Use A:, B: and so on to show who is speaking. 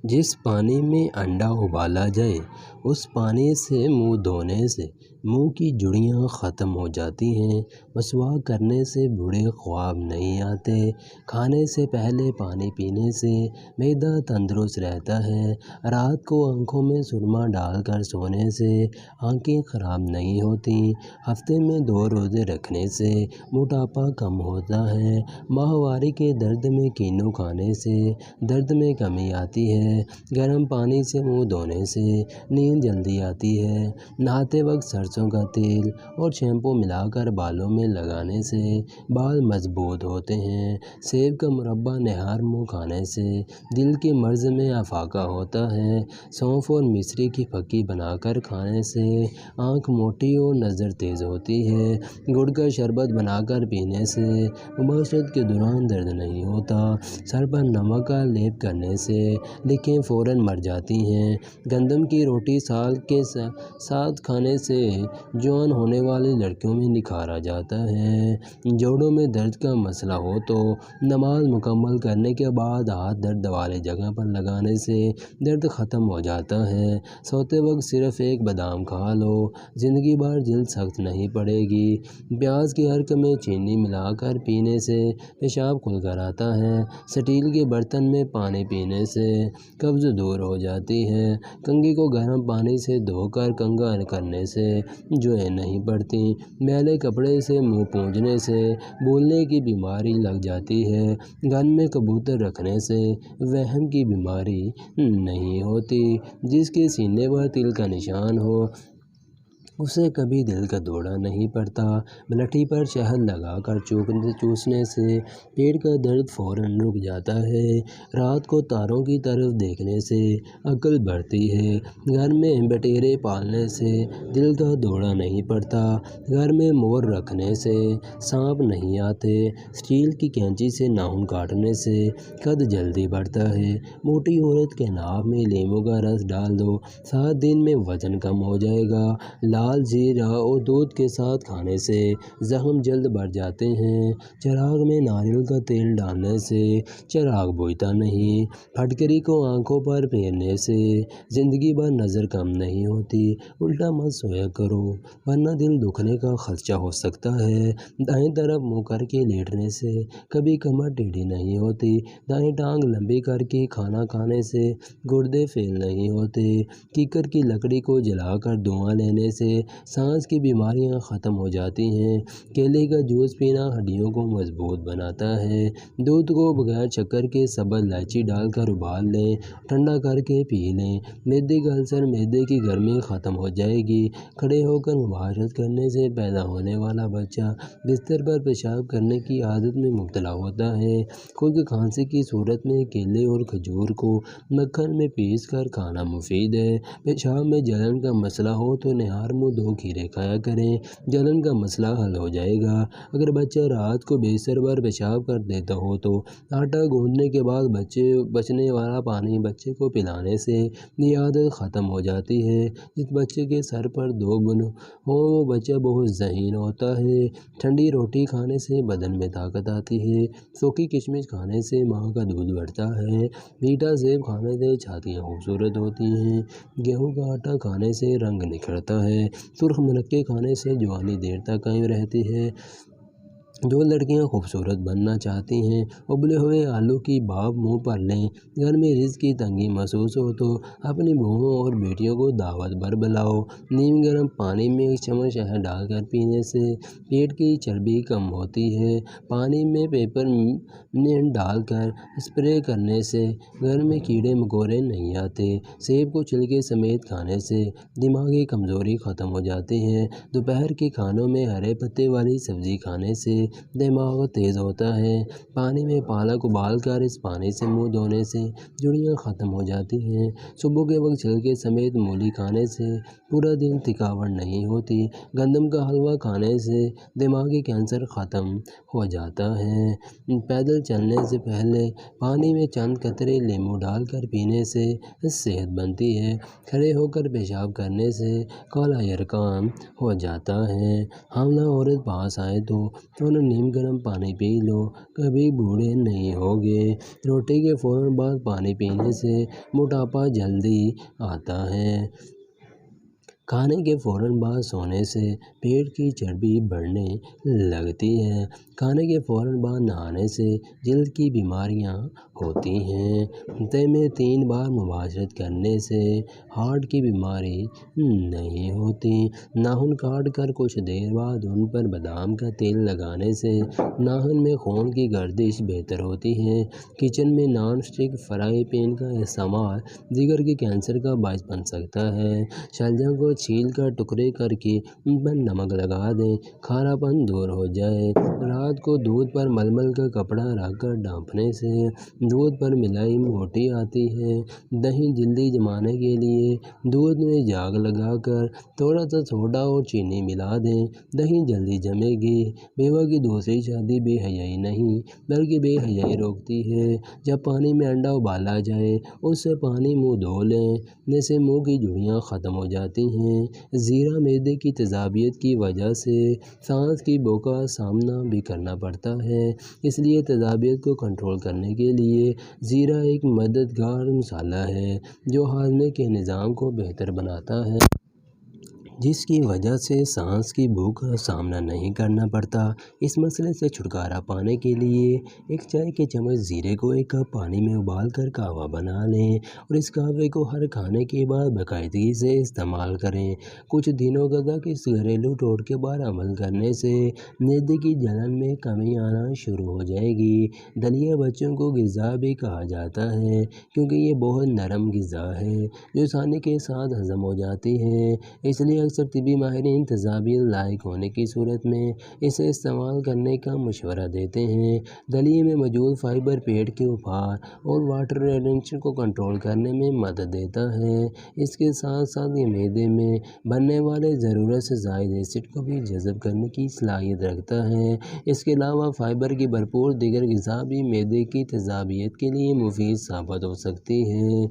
A: جس پانی میں انڈا ابالا جائے اس پانی سے منہ دھونے سے منہ کی جھڑیاں ختم ہو جاتی ہیں۔ مسواک کرنے سے برے خواب نہیں آتے۔ کھانے سے پہلے پانی پینے سے معدہ تندرست رہتا ہے۔ رات کو آنکھوں میں سرما ڈال کر سونے سے آنکھیں خراب نہیں ہوتی۔ ہفتے میں 2 روزے رکھنے سے موٹاپا کم ہوتا ہے۔ ماہواری کے درد میں کینو کھانے سے درد میں کمی آتی ہے۔ گرم پانی سے منہ دھونے سے نیند جلدی آتی ہے۔ نہاتے وقت سرسوں کا تیل اور شیمپو ملا کر بالوں میں لگانے سے بال مضبوط ہوتے ہیں۔ سیب کا مربع نہار منہ کھانے سے دل کے مرض میں افاقہ ہوتا ہے۔ سونف اور مصری کی پھکی بنا کر کھانے سے آنکھ موٹی اور نظر تیز ہوتی ہے۔ گڑ کا شربت بنا کر پینے سے مباشرت کے دوران درد نہیں ہوتا۔ سر پر نمک کا لیپ کرنے سے لکیں فوراً مر جاتی ہیں۔ گندم کی روٹی سال کے ساتھ کھانے سے جوان ہونے والی لڑکیوں میں نکھار آ جاتا ہے۔ جوڑوں میں درد کا مسئلہ ہو تو نماز مکمل کرنے کے بعد ہاتھ درد والی جگہ پر لگانے سے درد ختم ہو جاتا ہے۔ سوتے وقت صرف 1 بادام کھا لو، زندگی بھر جلد سخت نہیں پڑے گی۔ پیاز کے عرق میں چینی ملا کر پینے سے پیشاب کھل کر آتا ہے۔ سٹیل کے برتن میں پانی پینے سے قبض دور ہو جاتی ہے۔ کنگھی کو گرم پانی سے دھو کر کنگھا کرنے سے جوئیں نہیں پڑتی۔ میلے کپڑے سے منہ پونجھنے سے بھولنے کی بیماری لگ جاتی ہے۔ گھر میں کبوتر رکھنے سے وہم کی بیماری نہیں ہوتی۔ جس کے سینے پر تل کا نشان ہو اسے کبھی دل کا دورہ نہیں پڑتا۔ بلٹی پر شہد لگا کر چوسنے سے پیٹ کا درد فوراً رک جاتا ہے۔ رات کو تاروں کی طرف دیکھنے سے عقل بڑھتی ہے۔ گھر میں بٹیرے پالنے سے دل کا دورہ نہیں پڑتا۔ گھر میں مور رکھنے سے سانپ نہیں آتے۔ سٹیل کی کینچی سے ناخن کاٹنے سے قد جلدی بڑھتا ہے۔ موٹی عورت کے ناک میں لیموں کا رس ڈال دو، 7 دن میں وزن کم ہو جائے گا۔ لال زیرہ اور دودھ کے ساتھ کھانے سے زخم جلد بڑھ جاتے ہیں۔ چراغ میں ناریل کا تیل ڈالنے سے چراغ بجھتا نہیں۔ پھٹکری کو آنکھوں پر پھیرنے سے زندگی بھر نظر کم نہیں ہوتی۔ الٹا مت سویا کرو ورنہ دل دکھنے کا خدشہ ہو سکتا ہے۔ دائیں طرف منہ کر کے لیٹنے سے کبھی کمر ٹیڑھی نہیں ہوتی۔ دائیں ٹانگ لمبی کر کے کھانا کھانے سے گردے فیل نہیں ہوتے۔ کیکر کی لکڑی کو جلا کر دھواں لینے سے سانس کی بیماریاں ختم ہو جاتی ہیں۔ کیلے کا جوس پینا ہڈیوں کو مضبوط بناتا ہے۔ دودھ کو بغیر شکر کے سبز الائچی ڈال کر ابال لیں، ٹھنڈا کر کے پی لیں۔ معدے کا السر، معدے کی گرمی ختم ہو جائے گی۔ کھڑے ہو کر مباشرت کرنے سے پیدا ہونے والا بچہ بستر پر پیشاب کرنے کی عادت میں مبتلا ہوتا ہے۔ خشک کھانسی کی صورت میں کیلے اور کھجور کو مکھن میں پیس کر کھانا مفید ہے۔ پیشاب میں جلن کا مسئلہ ہو تو نہار منہ 2 کھیرے کھایا کریں، جلن کا مسئلہ حل ہو جائے گا۔ اگر بچہ رات کو بستر پر پیشاب کر دیتا ہو تو آٹا گوندھنے کے بعد بچنے والا پانی بچے کو پلانے سے یہ عادت ختم ہو جاتی ہے۔ جس بچے کے سر پر 2 بن ہوں وہ بچہ بہت ذہین ہوتا ہے۔ ٹھنڈی روٹی کھانے سے بدن میں طاقت آتی ہے۔ سوکھی کشمش کھانے سے ماں کا دودھ بڑھتا ہے۔ میٹھا سیب کھانے سے چھاتیاں خوبصورت ہوتی ہیں۔ گیہوں کا آٹا کھانے سے رنگ نکھرتا ہے۔ سرخ مرچیں کھانے سے جوانی دیر تک قائم رہتی ہے۔ جو لڑکیاں خوبصورت بننا چاہتی ہیں ابلے ہوئے آلو کی بھاپ منہ پر لیں۔ گھر میں رزق کی تنگی محسوس ہو تو اپنی بہوؤں اور بیٹیوں کو دعوت پر بلاؤ۔ نیم گرم پانی میں 1 چمچ شہد ڈال کر پینے سے پیٹ کی چربی کم ہوتی ہے۔ پانی میں پیپر منٹ ڈال کر اسپرے کرنے سے گھر میں کیڑے مکوڑے نہیں آتے۔ سیب کو چھلکے سمیت کھانے سے دماغی کمزوری ختم ہو جاتی ہے۔ دوپہر کے کھانوں میں ہرے پتے والی سبزی کھانے سے دماغ تیز ہوتا ہے۔ پانی میں پالک ابال کر اس پانی سے منہ دھونے سے جھڑیاں ختم ہو جاتی ہیں۔ صبح کے وقت چھلکے سمیت مولی کھانے سے پورا دن تھکاوٹ نہیں ہوتی۔ گندم کا حلوہ کھانے سے دماغی کینسر ختم ہو جاتا ہے۔ پیدل چلنے سے پہلے پانی میں چند قطرے لیموں ڈال کر پینے سے صحت بنتی ہے۔ کھڑے ہو کر پیشاب کرنے سے کالا یرقان ہو جاتا ہے۔ حاملہ عورت پاس آئے تو فوراً نیم گرم پانی پی لو، کبھی بوڑھے نہیں ہوگے۔ روٹی کے فوراً بعد پانی پینے سے موٹاپا جلدی آتا ہے۔ کھانے کے فوراً بعد سونے سے پیٹ کی چربی بڑھنے لگتی ہے۔ کھانے کے فوراً بعد نہانے سے جلد کی بیماریاں ہوتی ہیں۔ ہفتے میں 3 بار مباشرت کرنے سے ہارٹ کی بیماری نہیں ہوتی۔ ناخن کاٹ کر کچھ دیر بعد ان پر بادام کا تیل لگانے سے ناخن میں خون کی گردش بہتر ہوتی ہے۔ کچن میں نان اسٹک فرائی پین کا استعمال جگر کے کینسر کا باعث بن سکتا ہے۔ شلجم کو چھیل کر ٹکڑے کر کے ان پر نمک لگا دیں، کھارا پن دور ہو جائے۔ رات کو دودھ پر ململ کا کپڑا رکھ کر ڈھانپنے سے دودھ پر ملائی موٹی آتی ہے۔ دہی جلدی جمانے کے لیے دودھ میں جاگ لگا کر تھوڑا سا سوڈا اور چینی ملا دیں، دہی جلدی جمے گی۔ بیوہ کی دوسری شادی بے حیائی نہیں بلکہ بے حیائی روکتی ہے۔ جب پانی میں انڈا ابالا جائے اس سے پانی منہ دھو لیں، اس سے منہ کی جھریاں ختم ہو جاتی ہیں۔ زیرہ معدے کی تیزابیت کی وجہ سے سانس کی بو کا سامنا بھی کرنا پڑتا ہے، اس لیے تیزابیت کو کنٹرول کرنے کے لیے زیرہ ایک مددگار مسالہ ہے جو ہاضمے کے نظام کو بہتر بناتا ہے، جس کی وجہ سے سانس کی بو کا سامنا نہیں کرنا پڑتا۔ اس مسئلے سے چھٹکارا پانے کے لیے ایک چائے کے چمچ زیرے کو ایک کپ پانی میں ابال کر قہوہ بنا لیں اور اس قہوے کو ہر کھانے کے بعد باقاعدگی سے استعمال کریں۔ کچھ دنوں تک اس گھریلو ٹوٹکے پر عمل کرنے سے معدے کی جلن میں کمی آنا شروع ہو جائے گی۔ دلیا بچوں کو غذا بھی کہا جاتا ہے کیونکہ یہ بہت نرم غذا ہے جو آسانی کے ساتھ ہضم ہو جاتی ہے، اس لیے اکثر طبی ماہرین تیزابیت لاحق ہونے کی صورت میں اسے استعمال کرنے کا مشورہ دیتے ہیں۔ دلیے میں موجود فائبر پیٹ کے عفار اور واٹر ریٹینشن کو کنٹرول کرنے میں مدد دیتا ہے۔ اس کے ساتھ ساتھ یہ معدے میں بننے والے ضرورت سے زائد ایسڈ کو بھی جذب کرنے کی صلاحیت رکھتا ہے۔ اس کے علاوہ فائبر کی بھرپور دیگر غذا بھی معدے کی تیزابیت کے لیے مفید ثابت ہو سکتی ہیں۔